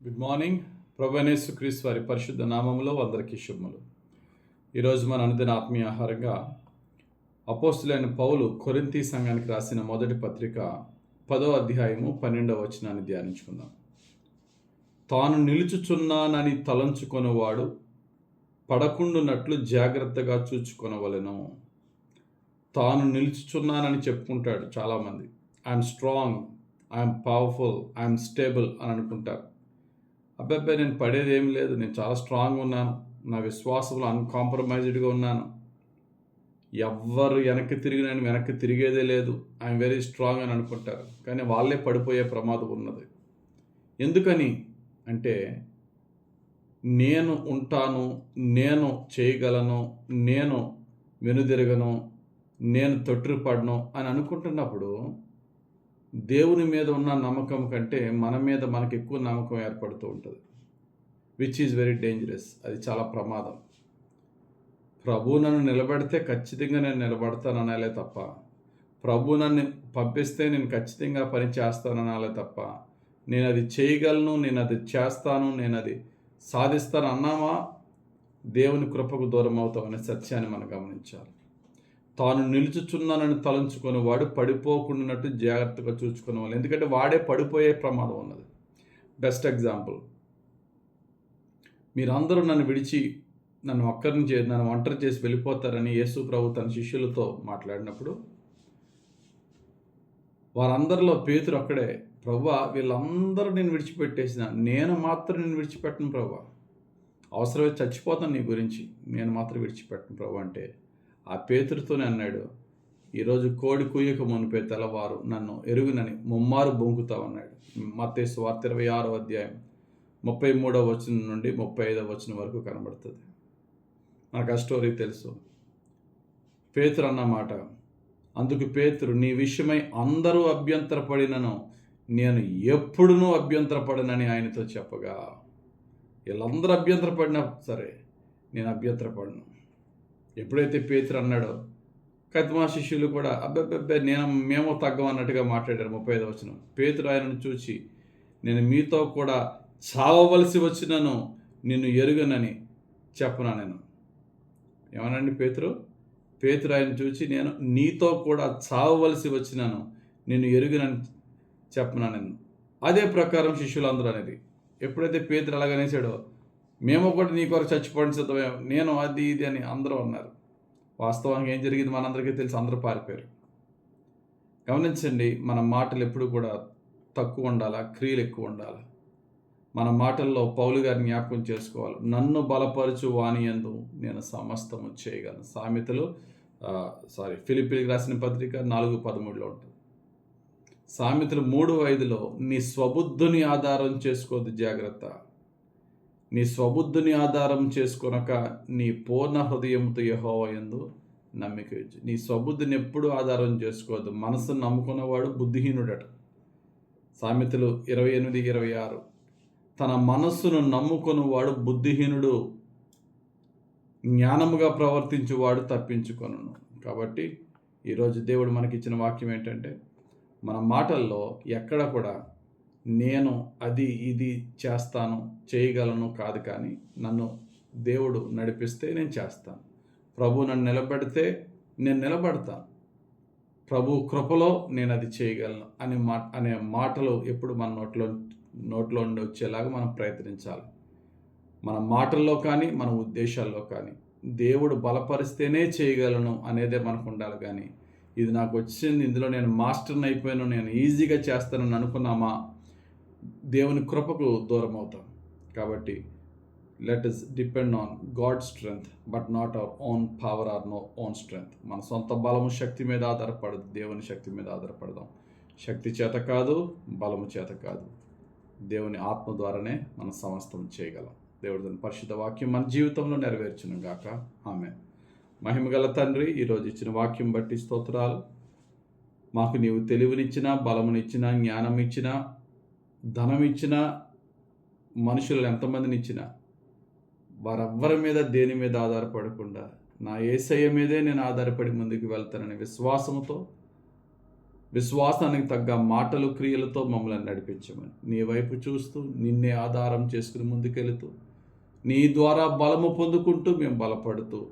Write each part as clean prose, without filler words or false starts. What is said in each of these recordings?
Good morning. ప్రభువైన యేసుక్రీస్తు వారి పరిశుద్ధ నామములో అందరికీ శుభములు. ఈరోజు మన అనుదిన ఆత్మీయ ఆహారంగా అపోస్తులైన పౌలు కొరింథీ సంఘానికి రాసిన మొదటి పత్రిక 10వ అధ్యాయము 12వ వచనాన్ని ధ్యానించుకుందాం. తాను నిలుచుచున్నానని తలంచుకొనువాడు పడకుండునట్లు జాగ్రత్తగా చూచుకొనవలెను. తాను నిలుచుచున్నానని చెప్పుకుంటాడు చాలామంది. I'm strong, I'm powerful, I'm stable అని అనుకుంటారు. అబ్బాయి నేను పడేది ఏం లేదు, నేను చాలా స్ట్రాంగ్ ఉన్నాను, నా విశ్వాసంలో అన్కాంప్రమైజ్డ్గా ఉన్నాను, ఎవ్వరు వెనక్కి తిరిగేదే లేదు, ఐఎమ్ వెరీ స్ట్రాంగ్ అని అనుకుంటారు. కానీ వాళ్ళే పడిపోయే ప్రమాదం ఉన్నది. ఎందుకని అంటే నేను ఉంటాను, నేను చేయగలను, నేను వెనుదిరగను, నేను తొట్టిపడను అని అనుకుంటున్నప్పుడు దేవుని మీద ఉన్న నమ్మకం కంటే మన మీద మనకు ఎక్కువ నమ్మకం ఏర్పడుతూ ఉంటుంది, విచ్ ఈజ్ వెరీ డేంజరస్. అది చాలా ప్రమాదం. ప్రభు నన్ను నిలబెడితే ఖచ్చితంగా నేను నిలబడతాను అనాలే తప్ప, ప్రభు నన్ను పంపిస్తే నేను ఖచ్చితంగా పని చేస్తాను అనాలే తప్ప, నేను అది చేయగలను, నేను అది చేస్తాను, నేను అది సాధిస్తాను అన్నామా దేవుని కృపకు దూరం అవుతామనే సత్యాన్ని మనం గమనించాలి. తాను నిలుచుచున్నానని తలంచుకొని వాడు పడిపోకుండానట్టు జాగ్రత్తగా చూసుకునే వాళ్ళు, ఎందుకంటే వాడే పడిపోయే ప్రమాదం ఉన్నది. బెస్ట్ ఎగ్జాంపుల్, మీరందరూ నన్ను ఒంటరి చేసి వెళ్ళిపోతారని యేసు ప్రభు తన శిష్యులతో మాట్లాడినప్పుడు వారందరిలో పేతురు ఒక్కడే, ప్రభువా వీళ్ళందరూ నేను విడిచిపెట్టేసిన, నేను మాత్రం నేను విడిచిపెట్టను ప్రభువా, అవసరమైతే చచ్చిపోతాను నీ గురించి, నేను మాత్రం విడిచిపెట్టను ప్రభు అంటే ఆ పేతురుతోనే అన్నాడు, ఈరోజు కోడి కుయ్యక మునిపే తెల్లవారు నన్ను ఎరుగునని ముమ్మారు బొంకుతావన్నాడు. మత్తయి సువార్త 26వ అధ్యాయం 33వ వచనం నుండి 35వ వచనం వరకు కనబడుతుంది. మనకు ఆ స్టోరీ తెలుసు. పేతురు అన్నమాట. అందుకు పేతురు, నీ విషయమై అందరూ అభ్యంతరపడినను నేను ఎప్పుడునూ అభ్యంతరపడనని ఆయనతో చెప్పగా, వీళ్ళందరూ అభ్యంతరపడినా సరే నేను అభ్యంతరపడను. ఎప్పుడైతే పేతురు అన్నాడో కతిమా శిష్యులు కూడా అబ్బాయి మేము తగ్గం అన్నట్టుగా మాట్లాడారు. 35వ వచనం, పేతురు ఆయనను చూచి, నేను మీతో కూడా చావవలసి వచ్చినను నిన్ను ఎరుగనని చెప్పనా నేను. ఏమనండి పేతురు ఆయన చూచి, నేను నీతో కూడా చావవలసి వచ్చినాను, నిన్ను ఎరుగనని చెప్పనా నేను. అదే ప్రకారం శిష్యులందరూ అనేది. ఎప్పుడైతే పేతురు అలాగనేసాడో, మేము కూడా నీ కొరకు చచ్చిపోవడం సిద్ధమే, నేను అది ఇది అని అందరూ అన్నారు. వాస్తవానికి ఏం జరిగింది మనందరికీ తెలిసి, అందరూ పారిపోయారు. గమనించండి, మన మాటలు ఎప్పుడు కూడా తక్కువ ఉండాలా, క్రియలు ఎక్కువ ఉండాలి. మన మాటల్లో పౌలు గారిని జ్ఞాపకం చేసుకోవాలి. నన్ను బలపరచు వాని యందు నేను సమస్తము చేయగలను. ఫిలిప్పీలకు రాసిన పత్రిక 4:13 ఉంటుంది. సామెతలు 3:5 నీ స్వబుద్ధుని ఆధారం చేసుకోవద్దు జాగ్రత్త. నీ స్వబుద్ధిని ఆధారం చేసుకొనక నీ పూర్ణ హృదయంతో యెహోవా యందు నమ్మిక ఉంచు. నీ స్వబుద్ధిని ఎప్పుడు ఆధారం చేసుకోవద్దు. మనసును నమ్ముకున్నవాడు బుద్ధిహీనుడట. సామెతలు 28:26, తన మనస్సును నమ్ముకొనువాడు బుద్ధిహీనుడు, జ్ఞానముగా ప్రవర్తించువాడు తప్పించుకొనును. కాబట్టి ఈరోజు దేవుడు మనకిచ్చిన వాక్యం ఏంటంటే, మన మాటల్లో ఎక్కడ కూడా నేను అది ఇది చేస్తాను, చేయగలను కాదు, కానీ నన్ను దేవుడు నడిపిస్తే నేను చేస్తాను, ప్రభు నన్ను నిలబెడితే నేను నిలబడతాను, ప్రభు కృపలో నేను అది చేయగలను అనే మాటలు ఎప్పుడు మన నోట్లో నుండి వచ్చేలాగా మనం ప్రయత్నించాలి. మన మాటల్లో కానీ మన ఉద్దేశాల్లో కానీ దేవుడు బలపరిస్తేనే చేయగలను అనేదే మనకు ఉండాలి. కానీ ఇది నాకు వచ్చింది, ఇందులో నేను మాస్టర్ని అయిపోయాను, నేను ఈజీగా చేస్తానని అనుకున్నామా, దేవుని కృపకు దూరం అవుతాం. కాబట్టి let us depend on God strength, but not our own power or no own strength. మన సొంత బలము శక్తి మీద ఆధారపడదు, దేవుని శక్తి మీద ఆధారపడదాం. శక్తి చేత కాదు, బలము చేత కాదు, దేవుని ఆత్మ ద్వారానే మనం సమస్తం చేయగలం. దేవుడి తన పరిశుద్ధ వాక్యం మన జీవితంలో నెరవేర్చును గాక. ఆమేన్. మహిమగల తండ్రి, ఈరోజు ఇచ్చిన వాక్యం బట్టి స్తోత్రాలు. మాకు నీవు తెలివినిచ్చినా, బలమునిచ్చినా, జ్ఞానం ఇచ్చినా, ధనం ఇచ్చినా, మనుషులను ఎంతమందిని ఇచ్చినా వారెవ్వరి మీద దేని మీద ఆధారపడకుండా నా యేసయ్య మీదే నేను ఆధారపడి ముందుకు వెళ్తానని విశ్వాసానికి తగ్గ మాటలు క్రియలతో మమ్మల్ని నడిపించమని, నీ వైపు చూస్తూ నిన్నే ఆధారం చేసుకుని ముందుకెళుతూ నీ ద్వారా బలము పొందుకుంటూ మేము బలపడుతూ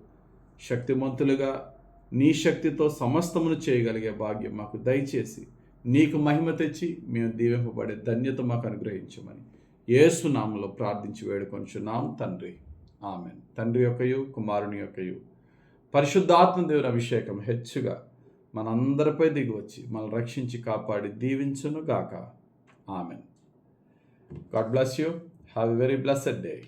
శక్తిమంతులుగా నీ శక్తితో సమస్తమును చేయగలిగే భాగ్యం మాకు దయచేసి నీకు మహిమ తెచ్చి మేము దీవింపబడే ధన్యత మాకు అనుగ్రహించమని యేసు నామములో ప్రార్థించి వేడుకొంచున్నాం తండ్రి. ఆమెన్. తండ్రి యొక్కయు కుమారుని యొక్కయు పరిశుద్ధాత్మ దేవుని అభిషేకం హెచ్చుగా మనందరిపై దిగివచ్చి మనల్ని రక్షించి కాపాడి దీవించును గాక. Amen. God bless you. Have a very blessed day.